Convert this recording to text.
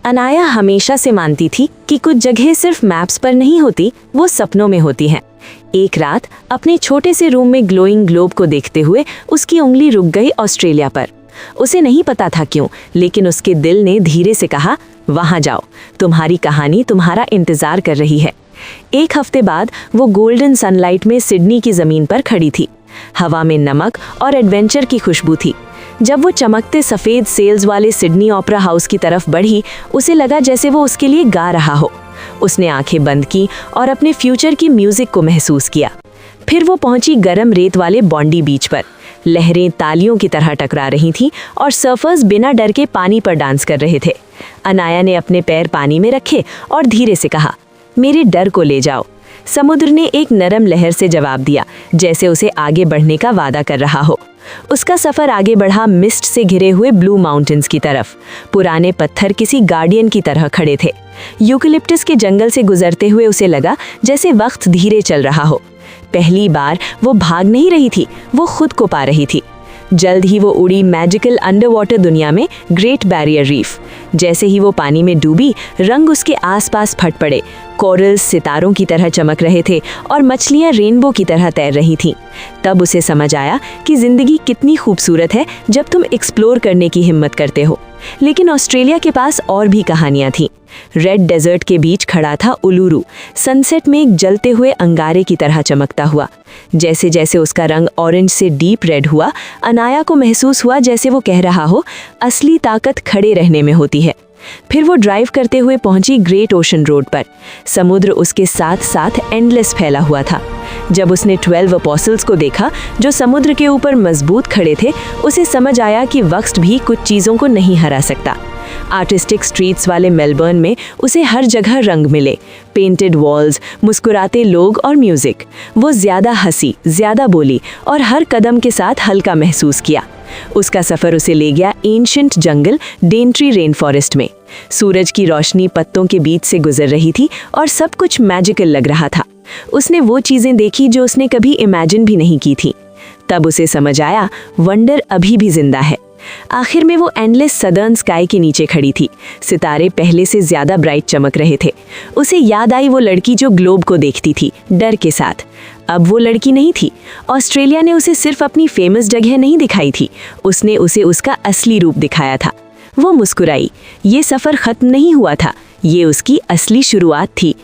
अनाया हमेशा से मानती थी कि कुछ जगह सिर्फ मैप्स पर नहीं होती, वो सपनों में होती हैं। एक रात अपने छोटे से रूम में ग्लोइंग ग्लोब को देखते हुए उसकी उंगली रुक गई ऑस्ट्रेलिया पर। उसे नहीं पता था क्यों, लेकिन उसके दिल ने धीरे से कहा, वहां जाओ, तुम्हारी कहानी तुम्हारा इंतजार कर रही है। एक हफ्ते बाद वो गोल्डन सनलाइट में सिडनी की जमीन पर खड़ी थी। हवा में नमक और एडवेंचर की खुशबू थी। जब वो चमकते सफ़ेद सेल्स वाले सिडनी ओपेरा हाउस की तरफ बढ़ी, उसे लगा जैसे वो उसके लिए गा रहा हो। उसने आंखें बंद की और अपने फ्यूचर की म्यूजिक को महसूस किया। फिर वो पहुंची गरम रेत वाले बॉन्डी बीच पर। लहरें तालियों की तरह टकरा रही थीं और सर्फर्स बिना डर के पानी पर डांस कर रहे थे। अनाया ने अपने पैर पानी में रखे और धीरे से कहा, मेरे डर को ले जाओ। समुद्र ने एक नरम लहर से जवाब दिया, जैसे उसे आगे बढ़ने का वादा कर रहा हो। उसका सफ़र आगे बढ़ा मिस्ट से घिरे हुए ब्लू माउंटेन्स की तरफ। पुराने पत्थर किसी गार्डियन की तरह खड़े थे। यूकेलिप्टस के जंगल से गुजरते हुए उसे लगा जैसे वक्त धीरे चल रहा हो। पहली बार वो भाग नहीं रही थी, वो खुद को पा रही थी। जल्द ही वो उड़ी मैजिकल अंडर वाटर दुनिया में, ग्रेट बैरियर रीफ। जैसे ही वो पानी में डूबी, रंग उसके आसपास फट पड़े। कोरल्स सितारों की तरह चमक रहे थे और मछलियां रेनबो की तरह तैर रही थीं। तब उसे समझ आया कि जिंदगी कितनी खूबसूरत है जब तुम एक्सप्लोर करने की हिम्मत करते हो। लेकिन ऑस्ट्रेलिया के पास और भी कहानियां थीं। रेड डेजर्ट के बीच खड़ा था उलुरु, सनसेट में एक जलते हुए अंगारे की तरह चमकता हुआ। जैसे जैसे उसका रंग ऑरेंज से डीप रेड हुआ, अनाया को महसूस हुआ जैसे वो कह रहा हो, असली ताकत खड़े रहने में होती है। फिर वो ड्राइव करते हुए पहुंची ग्रेट ओशन रोड पर। समुद्र उसके साथ साथ एंडलेस फैला हुआ था। जब उसने 12 अपोस्टल्स को देखा जो समुद्र के ऊपर मजबूत खड़े थे, उसे समझ आया कि वक्त भी कुछ चीज़ों को नहीं हरा सकता। आर्टिस्टिक स्ट्रीट्स वाले मेलबर्न में उसे हर जगह रंग मिले, पेंटेड वॉल्स, मुस्कुराते लोग और म्यूजिक। वो ज़्यादा हंसी, ज़्यादा बोली और हर कदम के साथ हल्का महसूस किया। उसका सफ़र उसे ले गया एंशिएंट जंगल डेंट्री रेन फॉरेस्ट में। सूरज की रोशनी पत्तों के बीच से गुजर रही थी और सब कुछ मैजिकल लग रहा था। उसने वो चीज़ें देखी जो उसने कभी इमेजिन भी नहीं की थी। तब उसे समझ आया, वंडर अभी भी जिंदा है। आखिर में वो एंडलेस सदर्न स्काई के नीचे खड़ी थी। सितारे पहले से ज़्यादा ब्राइट चमक रहे थे। उसे याद आई वो लड़की जो ग्लोब को देखती थी, डर के साथ। अब वो लड़की नहीं थी। ऑस्ट्रेलिया ने उसे सिर्फ अपनी फेमस जगह नहीं दिखाई थी, उसने उसे उसका असली रूप दिखाया था। वो मुस्कुराई। ये सफ़र ख़त्म नहीं हुआ था, ये उसकी असली शुरुआत थी।